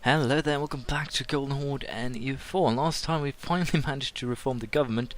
Hello there, welcome back to Golden Horde and EU4. Last time we finally managed to reform the government,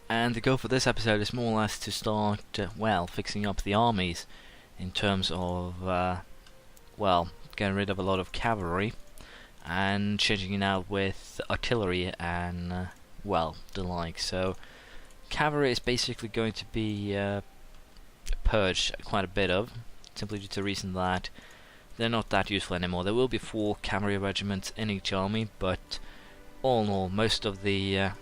and the goal for this episode is more or less to start, fixing up the armies in terms of, getting rid of a lot of cavalry and changing it out with artillery and, the like. So, cavalry is basically going to be purged quite a bit of, simply due to the reason that they're not that useful anymore. There will be 4 cavalry regiments in each army, but all in all, most of the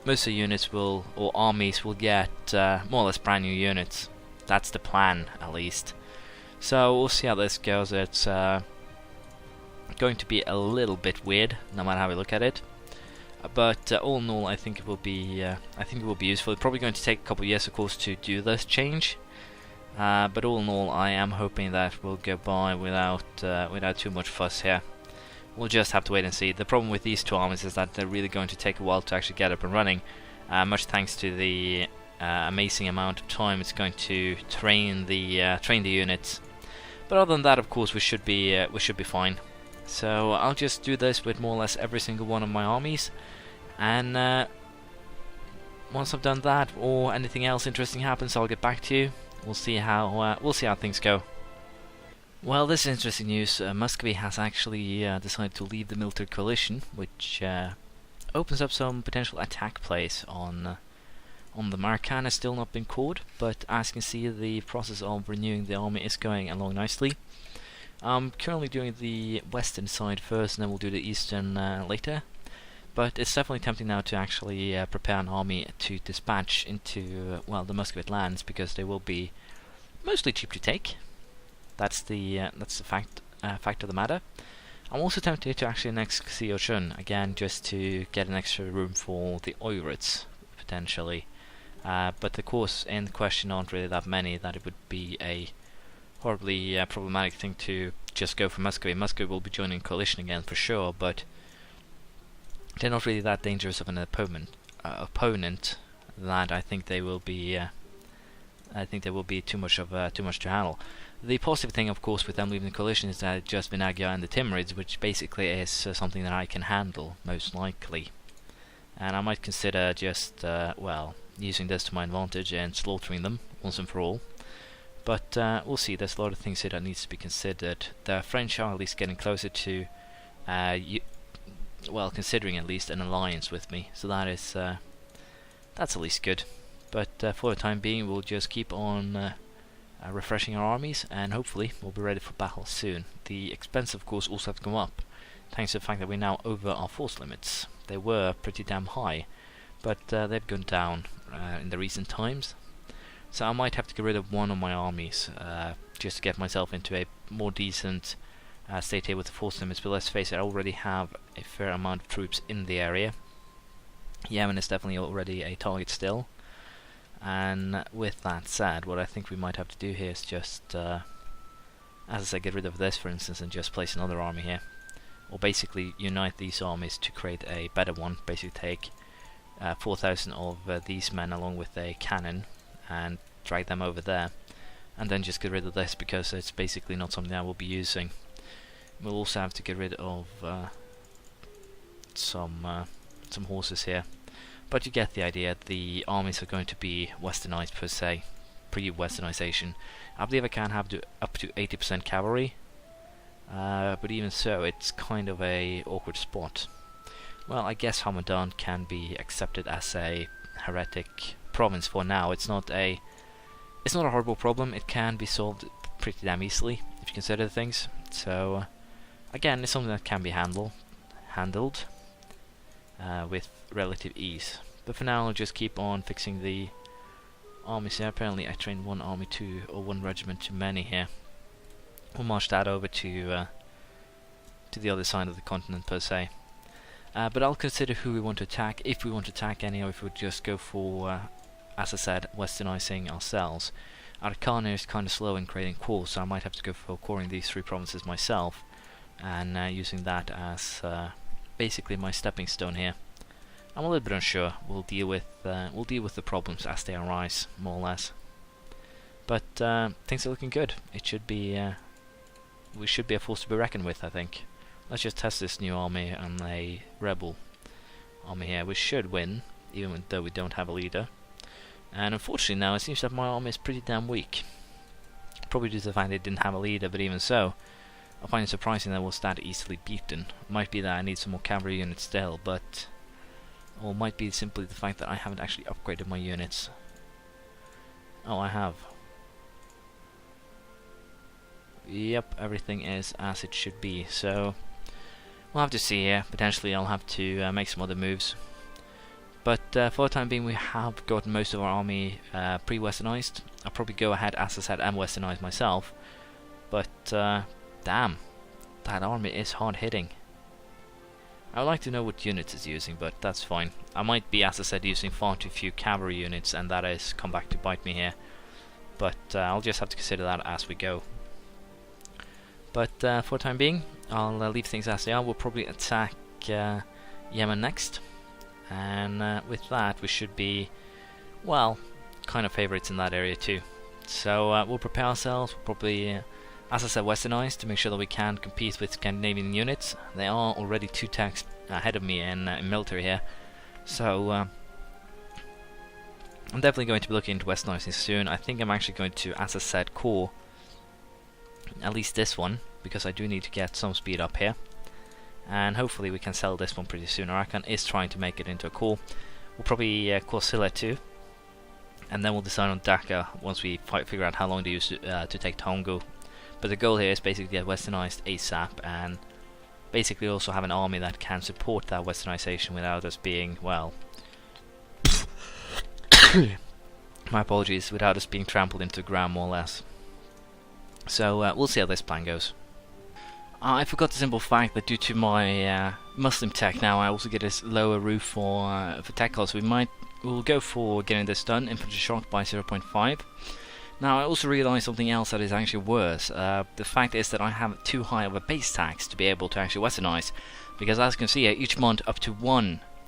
units will, or armies will get more or less brand new units. That's the plan, at least. So we'll see how this goes. It's going to be a little bit weird, no matter how we look at it. But all in all, I think it will be useful. It's probably going to take a couple of years, of course, to do this change. But all in all, I am hoping that we'll go by without too much fuss here. We'll just have to wait and see. The problem with these 2 armies is that they're really going to take a while to actually get up and running. Much thanks to the amazing amount of time it's going to train the units. But other than that, of course, we should be fine. So I'll just do this with more or less every single one of my armies, and once I've done that, or anything else interesting happens, I'll get back to you. We'll see how things go. Well, this is interesting news. Muscovy has actually decided to leave the military coalition, which opens up some potential attack plays on the Marcan. Has still not been caught, but as you can see, the process of renewing the army is going along nicely. I'm currently doing the western side first, and then we'll do the eastern later. But it's definitely tempting now to actually prepare an army to dispatch into, the Muscovite lands, because they will be mostly cheap to take. That's the fact of the matter. I'm also tempted to actually annex Xiaochun, again, just to get an extra room for the Oirids, potentially. But of course, in question aren't really that many, that it would be a horribly problematic thing to just go for Muscovy. Muscovy will be joining coalition again for sure, but they're not really that dangerous of an opponent that I think they will be. Too much to handle. The positive thing, of course, with them leaving the coalition is that it's just Vinagia and the Timurids, which basically is something that I can handle most likely. And I might consider just using this to my advantage and slaughtering them once and for all. But we'll see. There's a lot of things here that needs to be considered. The French are at least getting closer to considering at least an alliance with me, so that is that's at least good. But for the time being, we'll just keep on refreshing our armies, and hopefully we'll be ready for battle soon. The expense, of course, also have to go up, thanks to the fact that we're now over our force limits. They were pretty damn high, but they've gone down in the recent times. So I might have to get rid of one of my armies, just to get myself into a more decent state here with the force limits. But let's face it, I already have a fair amount of troops in the area. Yemen is definitely already a target still. And with that said, what I think we might have to do here is just, as I said, get rid of this, for instance, and just place another army here. Or basically unite these armies to create a better one. Basically take 4,000 of these men along with a cannon and drag them over there. And then just get rid of this, because it's basically not something I will be using. We'll also have to get rid of some horses here. But you get the idea. The armies are going to be westernized per se, pre-westernization. I believe I can have up to 80% cavalry, but even so, it's kind of a awkward spot. Well, I guess Hamadan can be accepted as a heretic province for now. It's not a horrible problem. It can be solved pretty damn easily if you consider things. So again, it's something that can be handled with relative ease. But for now, I'll just keep on fixing the armies here. Apparently I trained one regiment too many here. We'll march that over to the other side of the continent per se. But I'll consider who we want to attack, if we want to attack any, or if we just go for, as I said, westernizing ourselves. Arcana is kind of slow in creating cores, so I might have to go for coring these 3 provinces myself, and using that as basically my stepping stone here. I'm a little bit unsure. We'll deal with the problems as they arise, more or less. But things are looking good. It should be we should be a force to be reckoned with, I think. Let's just test this new army on a rebel army here. We should win, even though we don't have a leader. And unfortunately now it seems that my army is pretty damn weak. Probably due to the fact they didn't have a leader, but even so, I find it surprising that it was that easily beaten. Might be that I need some more cavalry units still, but... or might be simply the fact that I haven't actually upgraded my units. Oh, I have. Yep, everything is as it should be, so... we'll have to see here. Potentially I'll have to make some other moves. But for the time being we have gotten most of our army pre-westernized. I'll probably go ahead, as I said, and westernize myself. But damn, that army is hard hitting. I would like to know what units it's using, but that's fine. I might be, as I said, using far too few cavalry units, and that has come back to bite me here. But I'll just have to consider that as we go. But for the time being, I'll leave things as they are. We'll probably attack Yemen next. And with that we should be, well, kind of favourites in that area too. So we'll prepare ourselves. We'll probably, as I said, westernize to make sure that we can compete with Scandinavian units. They are already 2 tanks ahead of me in military here. So I'm definitely going to be looking into westernizing soon. I think I'm actually going to, as I said, core at least this one, because I do need to get some speed up here. And hopefully we can sell this one pretty soon. Arakan is trying to make it into a core. We'll probably core Silla too, and then we'll decide on Dhaka once we figure out how long to use to take Tongu. But the goal here is basically to get westernized ASAP, and basically also have an army that can support that westernization without us being, well, my apologies, without us being trampled into the ground more or less. So we'll see how this plan goes. I forgot the simple fact that due to my Muslim tech now, I also get this lower roof for tech costs. We'll go for getting this done, infantry shock by 0.5. Now I also realised something else that is actually worse. The fact is that I have too high of a base tax to be able to actually westernize, because as you can see here, each month up to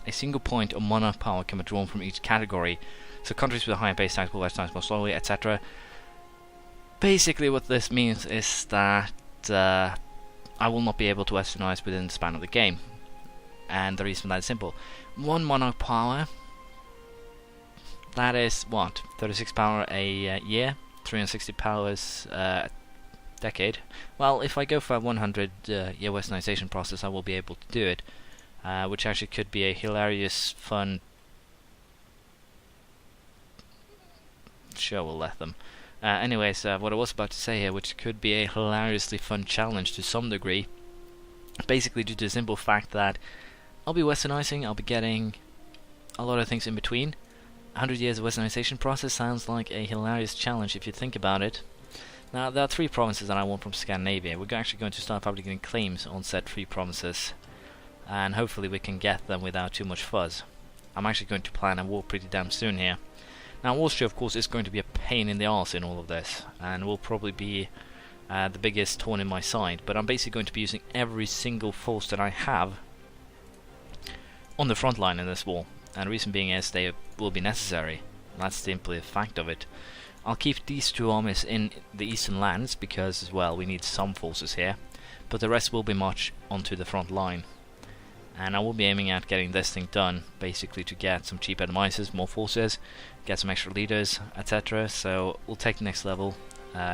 a single point of monarch power can be drawn from each category. So countries with a higher base tax will westernize more slowly, etc. Basically what this means is that I will not be able to westernize within the span of the game, and the reason for that is simple. 1 monarch power, that is what, 36 power a year, 360 powers a decade. Well, if I go for a 100 year westernization process, I will be able to do it, which actually could be a hilarious, fun... Sure, we'll let them. Anyways, what I was about to say here, which could be a hilariously fun challenge to some degree, basically due to the simple fact that I'll be westernizing, I'll be getting a lot of things in between. 100 years of westernization process sounds like a hilarious challenge if you think about it. Now, there are 3 provinces that I want from Scandinavia. We're actually going to start probably getting claims on said 3 provinces, and hopefully we can get them without too much fuzz. I'm actually going to plan a war pretty damn soon here. Now Austria of course is going to be a pain in the arse in all of this, and will probably be the biggest thorn in my side, but I'm basically going to be using every single force that I have on the front line in this war, and the reason being is they will be necessary. That's simply a fact of it. I'll keep these 2 armies in the eastern lands because, well, we need some forces here, but the rest will be marched onto the front line. And I will be aiming at getting this thing done, basically to get some cheap advisors, more forces, get some extra leaders, etc. So we'll take the next level,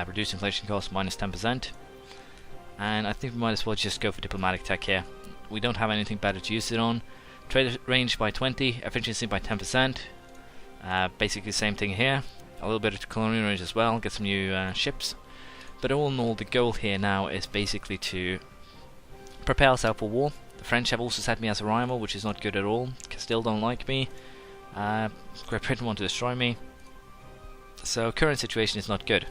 reduce inflation costs minus 10%, and I think we might as well just go for diplomatic tech here. We don't have anything better to use it on. Trade range by 20, efficiency by 10%, basically the same thing here, a little bit of colonial range as well, get some new ships. But all in all, the goal here now is basically to prepare ourselves for war. The French have also set me as a rival, which is not good at all. Still don't like me. Great Britain want to destroy me. So current situation is not good.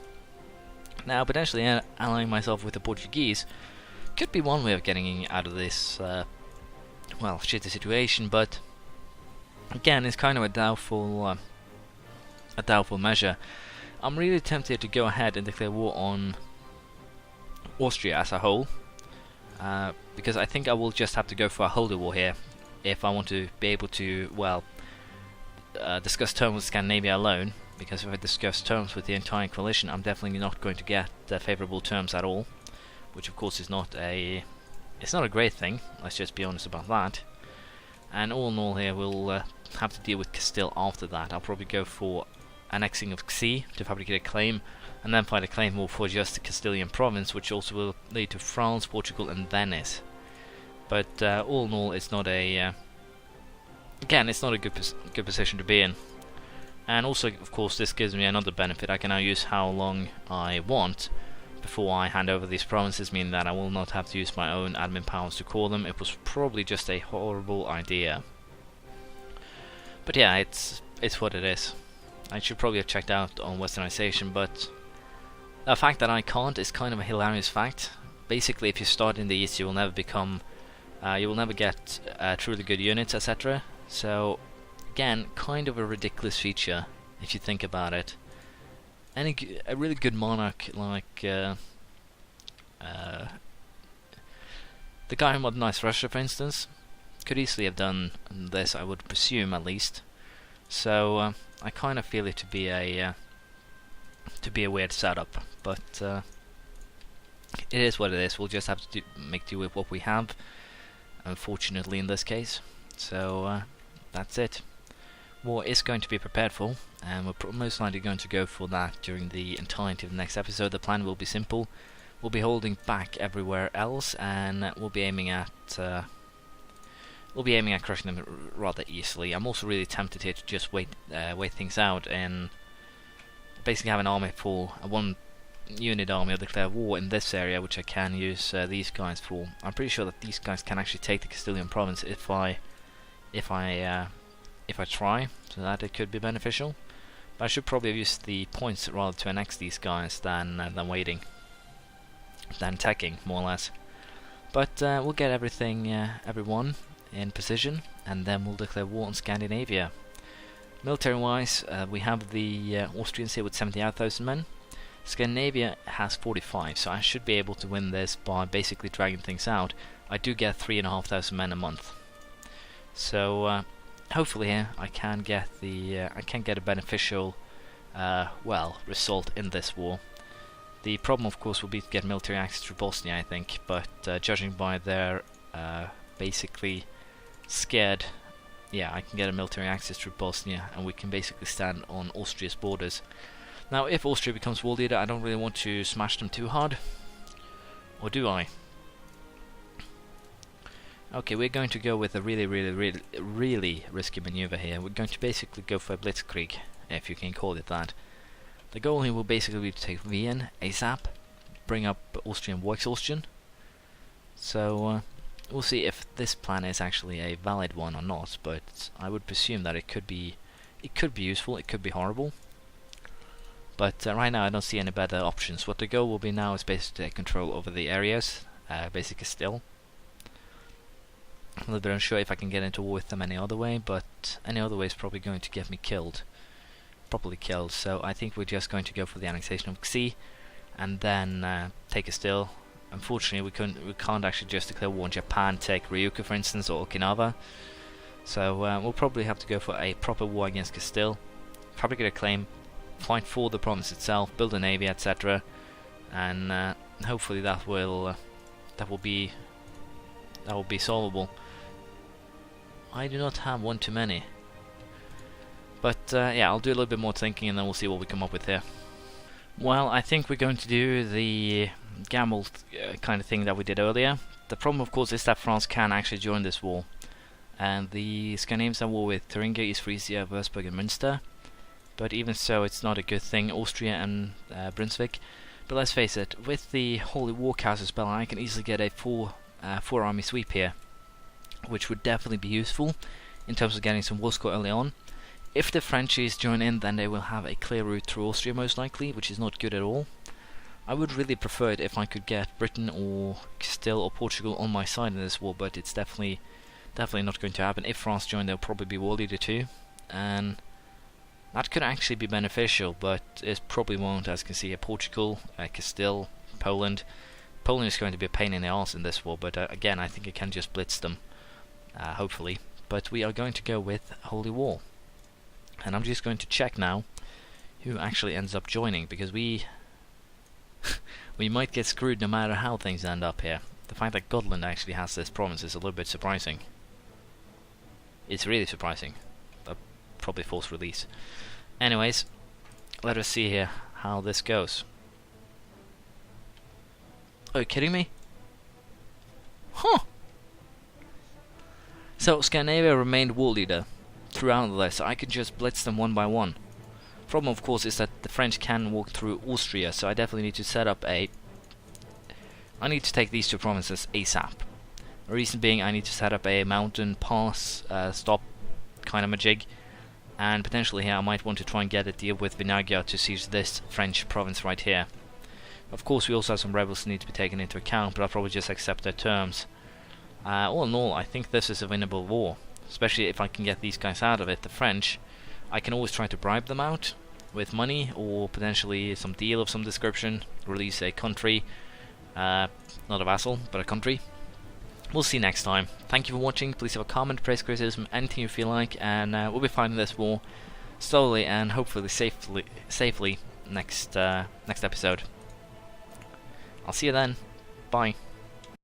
Now potentially allying myself with the Portuguese could be one way of getting out of this well, shitty situation, but again it's kind of a doubtful measure. I'm really tempted to go ahead and declare war on Austria as a whole. Because I think I will just have to go for a holy war here if I want to be able to, well, discuss terms with Scandinavia alone, because if I discuss terms with the entire coalition, I'm definitely not going to get favourable terms at all, which of course is not a it's not a great thing, let's just be honest about that. And all in all here, we'll have to deal with Castile after that. I'll probably go for annexing of Xi to fabricate a claim, and then fight a claim war for just the Castilian province, which also will lead to France, Portugal and Venice. But all in all, it's not a again, it's not a good position to be in. And also, of course, this gives me another benefit. I can now use how long I want before I hand over these provinces, meaning that I will not have to use my own admin powers to call them. It was probably just a horrible idea. But yeah, it's what it is. I should probably have checked out on westernization, but the fact that I can't is kind of a hilarious fact. Basically, if you start in the east, you will never become, you will never get truly good units, etc. So, again, kind of a ridiculous feature if you think about it. A really good monarch like the guy who modernized Russia, for instance, could easily have done this, I would presume, at least. So I kind of feel it to be a weird setup, but it is what it is. We'll just have to make do with what we have, unfortunately, in this case. So that's it. War is going to be prepared for, and we're most likely going to go for that during the entirety of the next episode. The plan will be simple. We'll be holding back everywhere else, and we'll be aiming at crushing them rather easily. I'm also really tempted here to just wait things out and basically have an army for a one-unit army or declare war in this area, which I can use these guys for. I'm pretty sure that these guys can actually take the Castilian province if I try, so that it could be beneficial. But I should probably have used the points rather to annex these guys than waiting, than attacking, more or less. But we'll get everyone in position, and then we'll declare war on Scandinavia. Military-wise, we have the Austrians here with 78,000 men. Scandinavia has 45, so I should be able to win this by basically dragging things out. I do get 3,500 men a month, so hopefully here I can get a beneficial result in this war. The problem, of course, will be to get military access to Bosnia, I think, but judging by their basically scared, yeah, I can get a military access to Bosnia, and we can basically stand on Austria's borders. Now, if Austria becomes world leader, I don't really want to smash them too hard, or do I? Okay, we're going to go with a really risky maneuver here. We're going to basically go for a blitzkrieg, if you can call it that. The goal here will basically be to take Wien ASAP, bring up Austrian war exhaustion. So we'll see if this plan is actually a valid one or not, but I would presume that it could be useful, it could be horrible. But right now I don't see any better options. What the goal will be now is basically to take control over the areas, basically still. I'm a little bit unsure if I can get into war with them any other way, but any other way is probably going to get me killed. Properly killed, so I think we're just going to go for the annexation of Xi, and then take Castile. Unfortunately, we can't actually just declare war on Japan, take Ryukyu for instance, or Okinawa. So we'll probably have to go for a proper war against Castile, fabricate a claim, fight for the province itself, build a navy, etc. And hopefully that will be solvable. I do not have one too many. But yeah, I'll do a little bit more thinking and then we'll see what we come up with here. Well, I think we're going to do the gamble kind of thing that we did earlier. The problem, of course, is that France can actually join this war. And the Scandinavians are at war with Thuringia, East Frisia, Würzburg and Münster. But even so, it's not a good thing, Austria and Brunswick. But let's face it, with the Holy War Castle spell, I can easily get a four army sweep here, which would definitely be useful in terms of getting some war score early on. If the Frenchies join in, then they will have a clear route through Austria most likely, which is not good at all. I would really prefer it if I could get Britain or Castile or Portugal on my side in this war, but it's definitely not going to happen. If France join, they'll probably be war leader too, and that could actually be beneficial, but it probably won't, as you can see here. Portugal, Castile, Poland. Poland is going to be a pain in the arse in this war, but again, I think I can just blitz them, hopefully. But we are going to go with Holy War. And I'm just going to check now who actually ends up joining, because we might get screwed no matter how things end up here. The fact that Gotland actually has this province is a little bit surprising. It's really surprising. Probably forced release. Anyways, let us see here how this goes. Are you kidding me? Huh! So Scandinavia remained war leader throughout this, so I could just blitz them one by one. Problem, of course, is that the French can walk through Austria, so I definitely need to set up a... I need to take these two provinces ASAP. The reason being, I need to set up a mountain pass stop kind of a jig, and potentially here I might want to try and get a deal with Vinagia to siege this French province right here. Of course, we also have some rebels that need to be taken into account, but I'll probably just accept their terms. All in all, I think this is a winnable war, especially if I can get these guys out of it. The French, I can always try to bribe them out with money, or potentially some deal of some description, release a country, not a vassal, but a country. We'll see next time. Thank you for watching. Please have a comment, praise, criticism, anything you feel like, and we'll be fighting this war slowly and hopefully safely next episode. I'll see you then. Bye.